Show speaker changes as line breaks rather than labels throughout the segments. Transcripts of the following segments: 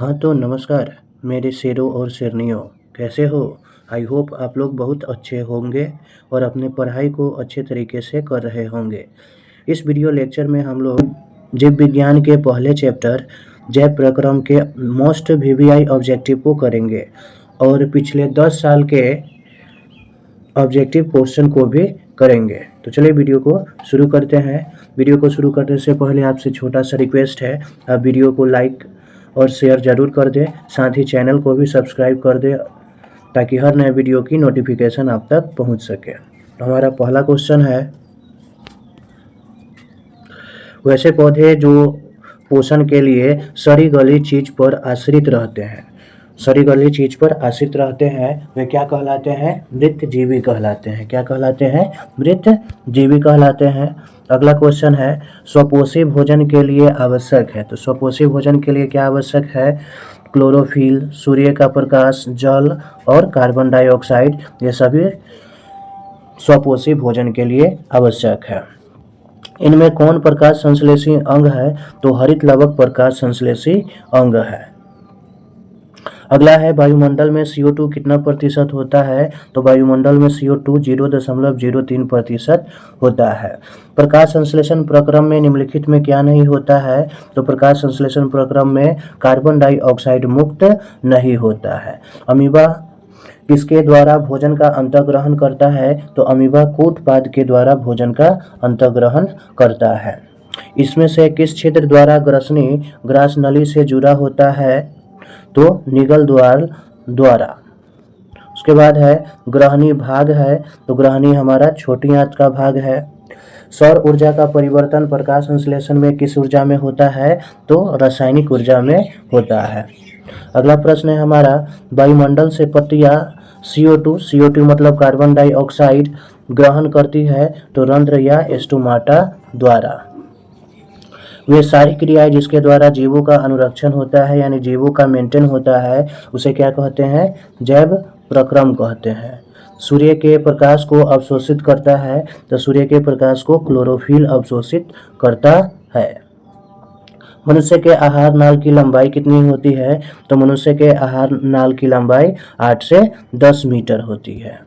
हाँ तो नमस्कार मेरे शेरों और शेरनियों, कैसे हो? आई होप आप लोग बहुत अच्छे होंगे और अपने पढ़ाई को अच्छे तरीके से कर रहे होंगे। इस वीडियो लेक्चर में हम लोग जीव विज्ञान के पहले चैप्टर जैव प्रक्रम के मोस्ट वीवीआई ऑब्जेक्टिव को करेंगे और पिछले 10 साल के ऑब्जेक्टिव क्वेश्चन को भी करेंगे। तो चलिए वीडियो को शुरू करते हैं। वीडियो को शुरू करने से पहले आपसे छोटा सा रिक्वेस्ट है, आप वीडियो को लाइक और शेयर ज़रूर कर दें, साथ ही चैनल को भी सब्सक्राइब कर दें ताकि हर नए वीडियो की नोटिफिकेशन आप तक पहुंच सके। तो हमारा पहला क्वेश्चन है, वैसे पौधे जो पोषण के लिए सड़ी गली चीज पर आश्रित रहते हैं, सड़ी गली चीज पर आश्रित रहते हैं, वे क्या कहलाते हैं? मृतजीवी कहलाते हैं। क्या कहलाते हैं? मृतजीवी कहलाते हैं। अगला क्वेश्चन है, स्वपोषी भोजन के लिए आवश्यक है। तो स्वपोषी भोजन के लिए क्या आवश्यक है? क्लोरोफिल, सूर्य का प्रकाश, जल और कार्बन डाइऑक्साइड, ये सभी स्वपोषी भोजन के लिए आवश्यक है। इनमें कौन प्रकाश संश्लेषी अंग है? तो हरित लवक प्रकाश संश्लेषी अंग है। अगला है, वायुमंडल में CO2 कितना प्रतिशत होता है? तो वायुमंडल में CO2 0.03% होता है। प्रकाश संश्लेषण प्रक्रम में निम्नलिखित में क्या नहीं होता है? तो प्रकाश संश्लेषण प्रक्रम में कार्बन डाइऑक्साइड मुक्त नहीं होता है। अमीबा किसके द्वारा भोजन का अंतर्ग्रहण करता है? तो अमीबा कूटपाद के द्वारा भोजन का अंतर्ग्रहण करता है। इसमें से किस छिद्र द्वारा ग्रसनी ग्रास नली से जुड़ा होता है? तो निगल द्वारा। उसके बाद है, ग्रहणी भाग है, तो ग्रहणी हमारा छोटी आंत का भाग है। सौर ऊर्जा का परिवर्तन प्रकाश संश्लेषण में किस ऊर्जा में होता है? तो रासायनिक ऊर्जा में होता है। अगला प्रश्न है हमारा, वायुमंडल से पत्तियां CO2 मतलब कार्बन डाइऑक्साइड ग्रहण करती है, तो रंध्र या स्टोमाटा द्वारा। वे सारी क्रियाएं जिसके द्वारा जीवों का अनुरक्षण होता है यानी जीवों का मेंटेन होता है, उसे क्या कहते हैं? जैव प्रक्रम कहते हैं। सूर्य के प्रकाश को अवशोषित करता है, तो सूर्य के प्रकाश को क्लोरोफिल अवशोषित करता है। मनुष्य के आहार नाल की लंबाई कितनी होती है? तो मनुष्य के आहार नाल की लंबाई 8 से 10 मीटर होती है।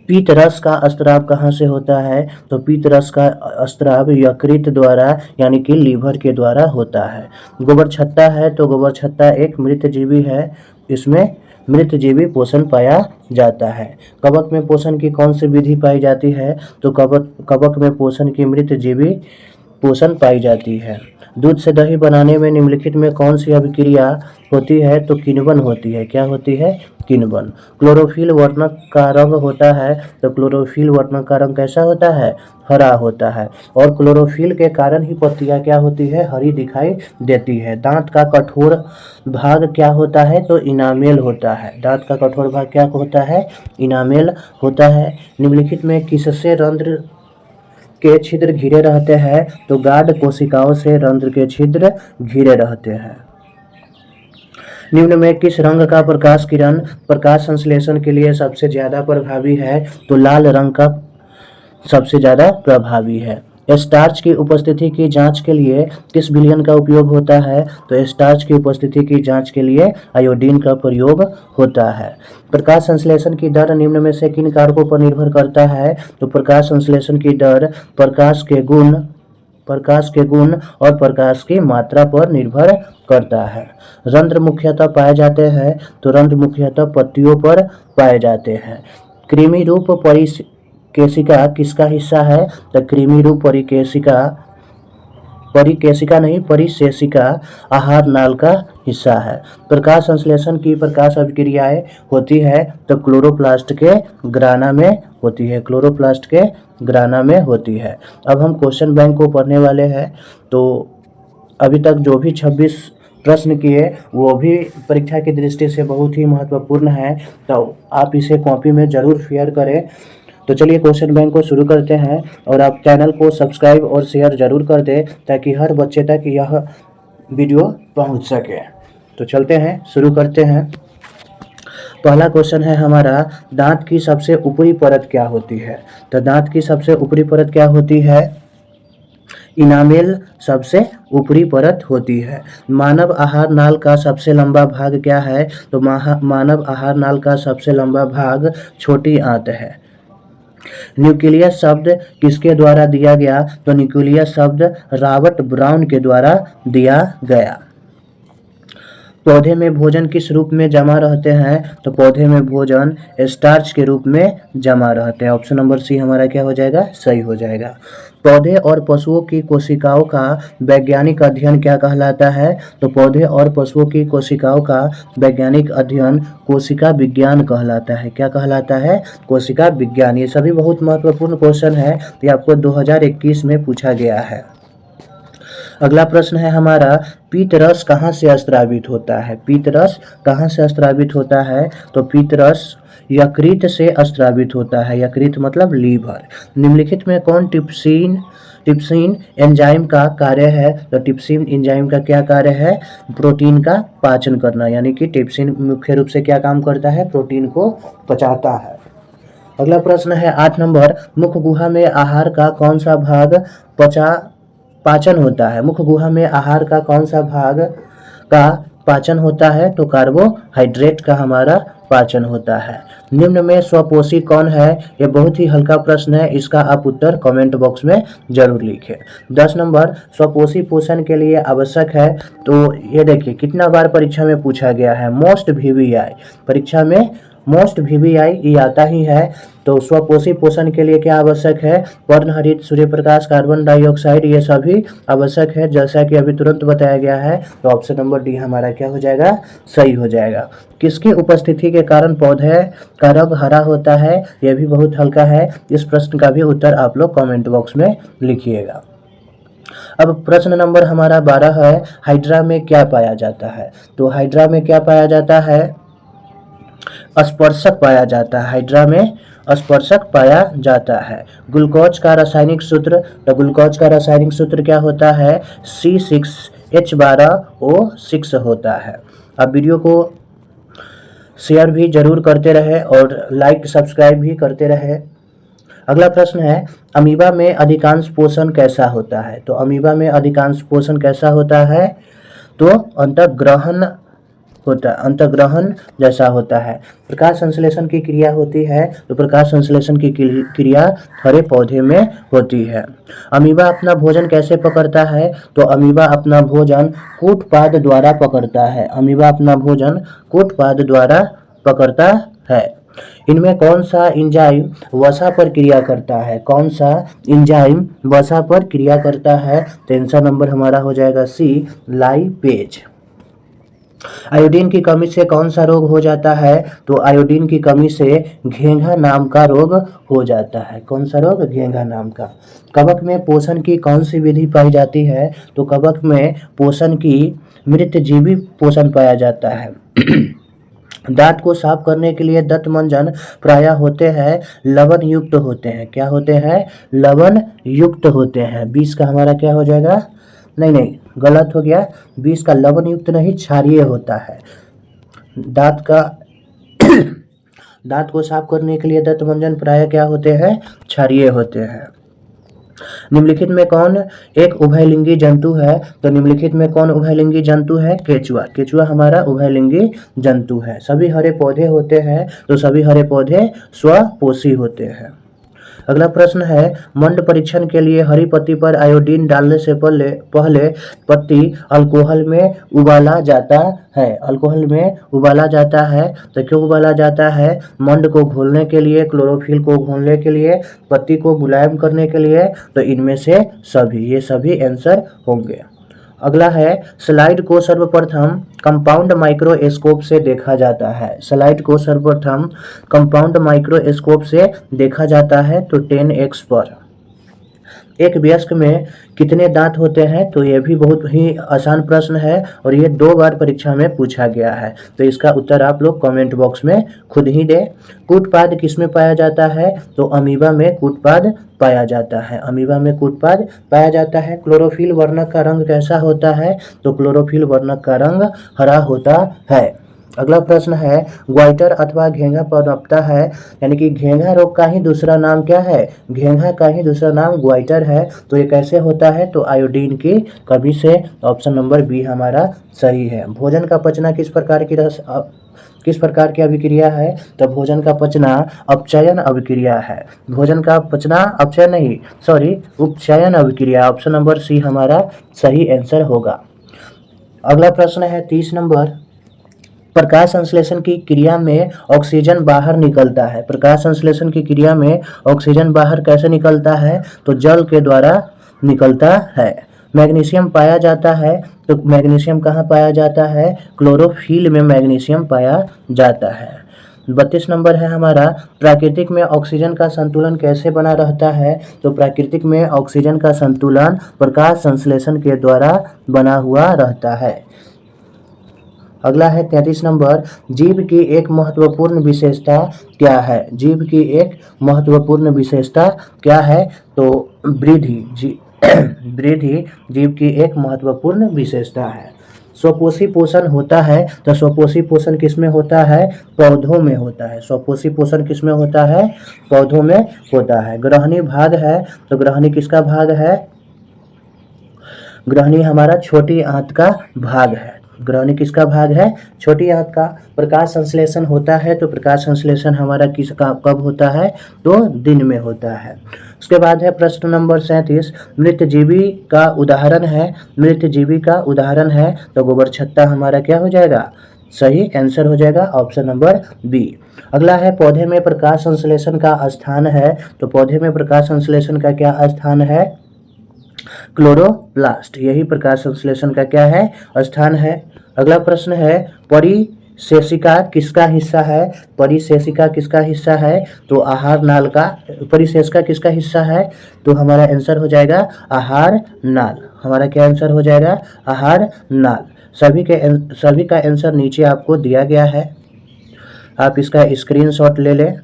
पीत रस का स्त्राव कहाँ से होता है? तो पीत रस का स्त्राव यकृत द्वारा यानी कि लीवर के द्वारा होता है। गोबर छत्ता है, तो गोबर छत्ता एक मृतजीवी है, इसमें मृतजीवी पोषण पाया जाता है। कवक में पोषण की कौन सी विधि पाई जाती है? तो कवक में पोषण की मृतजीवी पोषण पाई जाती है। दूध से दही बनाने में निम्नलिखित में कौन सी अभिक्रिया होती है? तो किण्वन होती है। क्या होती है? किण्वन। क्लोरोफिल वर्णक का रंग होता है, तो क्लोरोफिल वर्णक का रंग कैसा होता है? हरा होता है। और क्लोरोफिल के कारण ही पत्तियां क्या होती है? हरी दिखाई देती है। दांत का कठोर भाग क्या होता है? तो इनामेल होता है। दांत का कठोर भाग क्या होता है? इनामेल होता है। निम्नलिखित में किससे रंध्र के छिद्र घिरे रहते हैं? तो गाढ़ कोशिकाओं से रंध्र के छिद्र घिरे रहते हैं। निम्न में किस रंग का प्रकाश किरण प्रकाश संश्लेषण के लिए सबसे ज्यादा प्रभावी है? तो लाल रंग का सबसे ज्यादा प्रभावी है। स्टार्च की उपस्थिति की जांच के लिए किस विलयन का उपयोग होता है? तो स्टार्च की उपस्थिति की जांच के लिए आयोडीन का प्रयोग होता है। प्रकाश संश्लेषण की दर निम्न में से किन कारकों पर निर्भर करता है? तो प्रकाश संश्लेषण की दर प्रकाश के गुण और प्रकाश की मात्रा पर निर्भर करता है। रंध्र मुख्यतः पाए जाते हैं, तो रंध्र मुख्यतः पत्तियों पर पाए जाते हैं। कृमि रूप परिकेशिका किसका हिस्सा है? तो कृमि रूप परिशेषिका आहार नाल का हिस्सा है। प्रकाश संश्लेषण की प्रकाश अभिक्रियाएं होती है, तो क्लोरोप्लास्ट के ग्राना में होती है। क्लोरोप्लास्ट के ग्राना में होती है। अब हम क्वेश्चन बैंक को पढ़ने वाले हैं। तो अभी तक जो भी 26 प्रश्न किए वो भी परीक्षा की दृष्टि से बहुत ही महत्वपूर्ण है, तो आप इसे कॉपी में ज़रूर शेयर करें। तो चलिए क्वेश्चन बैंक को शुरू करते हैं और आप चैनल को सब्सक्राइब और शेयर ज़रूर कर दें ताकि हर बच्चे तक यह वीडियो पहुंच सके। तो चलते हैं, शुरू करते हैं। पहला क्वेश्चन है हमारा, दांत की सबसे ऊपरी परत क्या होती है? तो दांत की सबसे ऊपरी परत क्या होती है? इनामेल सबसे ऊपरी परत होती है। मानव आहार नाल का सबसे लंबा भाग क्या है? तो मानव आहार नाल का सबसे लंबा भाग छोटी आंत है। न्यूक्लियस शब्द किसके द्वारा दिया गया? तो न्यूक्लियस शब्द रॉबर्ट ब्राउन के द्वारा दिया गया। पौधे में भोजन किस रूप में जमा रहते हैं? तो पौधे में भोजन स्टार्च के रूप में जमा रहते हैं। ऑप्शन नंबर सी हमारा क्या हो जाएगा? सही हो जाएगा। पौधे और पशुओं की कोशिकाओं का वैज्ञानिक अध्ययन क्या कहलाता है? तो पौधे और पशुओं की कोशिकाओं का वैज्ञानिक अध्ययन कोशिका विज्ञान कहलाता है। क्या कहलाता है? कोशिका विज्ञान। ये सभी बहुत महत्वपूर्ण क्वेश्चन है, ये आपको 2021 में पूछा गया है। अगला प्रश्न है हमारा, पीत रस कहाँ से स्रावित होता है? पीत रस कहाँ से स्रावित होता है? तो पीत रस यकृत से स्रावित होता है। यकृत मतलब लीवर। निम्नलिखित में कौन टिप्सिन एंजाइम का कार्य है? तो टिप्सिन एंजाइम का क्या कार्य है? प्रोटीन का पाचन करना, यानी कि टिप्सिन मुख्य रूप से क्या काम करता है? प्रोटीन को पचाता है। अगला प्रश्न है 8 नंबर, मुख गुहा में आहार का कौन सा भाग पाचन होता है? मुख गुहा में आहार का कौन सा भाग का पाचन होता है? तो कार्बोहाइड्रेट का हमारा पाचन होता है। निम्न में स्वपोषी कौन है? ये बहुत ही हल्का प्रश्न है, इसका आप उत्तर कमेंट बॉक्स में जरूर लिखें। 10 नंबर, स्वपोषी पोषण के लिए आवश्यक है। तो ये देखिए कितना बार परीक्षा में पूछा गया है, मोस्ट वीवीआई। परीक्षा में मोस्ट वीवीआई ये आता ही है। तो स्वपोषी पोषण के लिए क्या आवश्यक है? पर्णहरित, सूर्य प्रकाश, कार्बन डाइऑक्साइड, ये सभी आवश्यक है, जैसा कि अभी तुरंत बताया गया है। तो ऑप्शन नंबर डी हमारा क्या हो जाएगा? सही हो जाएगा। किसकी उपस्थिति के कारण पौधे का रंग हरा होता है? यह भी बहुत हल्का है, इस प्रश्न का भी उत्तर आप लोग कमेंट बॉक्स में लिखिएगा। अब प्रश्न नंबर हमारा 12 है, हाइड्रा में क्या पाया जाता है? तो हाइड्रा में क्या पाया जाता है? स्पर्शक पाया जाता है। हाइड्रा में स्पर्शक पाया जाता है। ग्लूकोज का रासायनिक सूत्र, तो ग्लूकोज का रासायनिक सूत्र क्या होता है? C6H12O6 होता है। अब वीडियो को शेयर भी जरूर करते रहे और लाइक सब्सक्राइब भी करते रहे। अगला प्रश्न है, अमीबा में अधिकांश पोषण कैसा होता है? तो अमीबा में अधिकांश पोषण कैसा होता है? तो अंतर्ग्रहण जैसा होता है। प्रकाश संश्लेषण की क्रिया होती है, तो प्रकाश संश्लेषण की क्रिया हरे पौधे में होती है। अमीबा अपना भोजन कैसे पकड़ता है? तो अमीबा अपना भोजन कूटपाद द्वारा पकड़ता है। अमीबा अपना भोजन कूटपाद द्वारा पकड़ता है। इनमें कौन सा एंजाइम वसा पर क्रिया करता है? कौन सा एंजाइम वसा पर क्रिया करता है? तो आंसर नंबर हमारा हो जाएगा सी, लाइपेज। आयोडीन की कमी से कौन सा रोग हो जाता है? तो आयोडीन की कमी से घेंघा नाम का रोग हो जाता है। कौन सा रोग? घेंघा नाम का। कवक में पोषण की कौन सी विधि पाई जाती है? तो कवक में पोषण की मृतजीवी पोषण पाया जाता है। दांत को साफ करने के लिए दंत मंजन प्रायः होते हैं लवण युक्त होते हैं। क्या होते हैं? लवण युक्त होते हैं। 20 का हमारा क्या हो जाएगा? नहीं, गलत हो गया। 20 का लवण युक्त नहीं, क्षारीय होता है। दांत को साफ करने के लिए दंत मंजन प्रायः क्या होते हैं? क्षारीय होते हैं। निम्नलिखित में कौन एक उभयलिंगी जंतु है? तो निम्नलिखित में कौन उभयलिंगी जंतु है? केचुआ। केचुआ हमारा उभयलिंगी जंतु है। सभी हरे पौधे होते हैं, तो सभी हरे पौधे स्वपोषी होते हैं। अगला प्रश्न है, मंड परीक्षण के लिए हरी पत्ती पर आयोडीन डालने से पहले पत्ती अल्कोहल में उबाला जाता है। अल्कोहल में उबाला जाता है, तो क्यों उबाला जाता है? मंड को घोलने के लिए, क्लोरोफिल को घोलने के लिए, पत्ती को मुलायम करने के लिए। तो इनमें से सभी, ये सभी आंसर होंगे। अगला है, स्लाइड को सर्वप्रथम कंपाउंड माइक्रोस्कोप से देखा जाता है। स्लाइड को सर्वप्रथम कंपाउंड माइक्रोस्कोप से देखा जाता है, तो 10x पर। एक वयस्क में कितने दांत होते हैं? तो ये भी बहुत ही आसान प्रश्न है और ये 2 बार परीक्षा में पूछा गया है, तो इसका उत्तर आप लोग कमेंट बॉक्स में खुद ही दें। कूटपाद किसमें पाया जाता है? तो अमीबा में कूटपाद पाया जाता है। अमीबा में कूटपाद पाया जाता है। क्लोरोफिल वर्णक का रंग कैसा होता है? तो क्लोरोफिल वर्णक का रंग हरा होता है। अगला प्रश्न है, ग्वाइटर अथवा घेंघा पनपता है, यानी कि घेंघा रोग का ही दूसरा नाम क्या है? घेंघा का ही दूसरा नाम ग्वाइटर है। तो ये कैसे होता है? तो आयोडीन की कमी से। ऑप्शन नंबर बी हमारा सही है। भोजन का पचना किस प्रकार की अभिक्रिया है? तो भोजन का पचना अपचयन अभिक्रिया है। भोजन का पचना अपचयन नहीं, सॉरी, उपचयन अभिक्रिया। ऑप्शन नंबर सी हमारा सही आंसर होगा। अगला प्रश्न है 30 नंबर, प्रकाश संश्लेषण की क्रिया में ऑक्सीजन बाहर निकलता है। प्रकाश संश्लेषण की क्रिया में ऑक्सीजन बाहर कैसे निकलता है? तो जल के द्वारा निकलता है। मैग्नीशियम पाया जाता है, तो मैग्नीशियम कहाँ पाया जाता है? क्लोरोफिल में मैग्नीशियम पाया जाता है। 32 नंबर है हमारा, प्राकृतिक में ऑक्सीजन का संतुलन कैसे बना रहता है? तो प्राकृतिक में ऑक्सीजन का संतुलन प्रकाश संश्लेषण के द्वारा बना हुआ रहता है। अगला है 33 नंबर, जीव की एक महत्वपूर्ण विशेषता क्या है? जीव की एक महत्वपूर्ण विशेषता क्या है? तो वृद्धि वृद्धि जीव की एक महत्वपूर्ण विशेषता है। स्वपोषी पोषण होता है, तो स्वपोषी पोषण किसमें होता है? पौधों में होता है। स्वपोषी पोषण किसमें होता है? पौधों में होता है। ग्रहणी भाग है, तो ग्रहणी किसका भाग है? ग्रहणी हमारा छोटी आंत का भाग है। ग्रहणी किसका भाग है? छोटी आंत का। प्रकाश संश्लेषण होता है, तो प्रकाश संश्लेषण हमारा किसका कब होता है? तो दिन में होता है। उसके बाद है प्रश्न नंबर 37, मृतजीवी का उदाहरण है। मृतजीवी का उदाहरण है, तो गोबर छत्ता हमारा क्या हो जाएगा? सही आंसर हो जाएगा। Option number b. अगला है, पौधे में प्रकाश संश्लेषण का स्थान है। तो पौधे में प्रकाश संश्लेषण का क्या स्थान है? क्लोरोप्लास्ट। यही प्रकाश संश्लेषण का क्या है? स्थान है। अगला प्रश्न है, परिशेषिका किसका हिस्सा है? परिशेषिका किसका हिस्सा है? तो आहार नाल का। परिशेषिका किसका हिस्सा है? तो हमारा आंसर हो जाएगा आहार नाल। हमारा क्या आंसर हो जाएगा? आहार नाल। सभी का आंसर नीचे आपको दिया गया है, आप इसका स्क्रीनशॉट ले लें।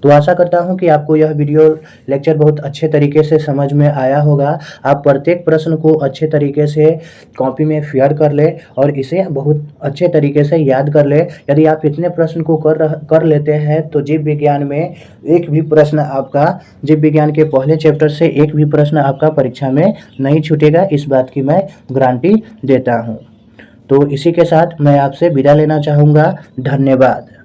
तो आशा करता हूं कि आपको यह वीडियो लेक्चर बहुत अच्छे तरीके से समझ में आया होगा। आप प्रत्येक प्रश्न को अच्छे तरीके से कॉपी में शेयर कर ले और इसे बहुत अच्छे तरीके से याद कर ले। यदि आप इतने प्रश्न को कर लेते हैं तो जीव विज्ञान में एक भी प्रश्न आपका, जीव विज्ञान के पहले चैप्टर से एक भी प्रश्न आपका परीक्षा में नहीं छूटेगा, इस बात की मैं गारंटी देता हूँ। तो इसी के साथ मैं आपसे विदा लेना चाहूँगा। धन्यवाद।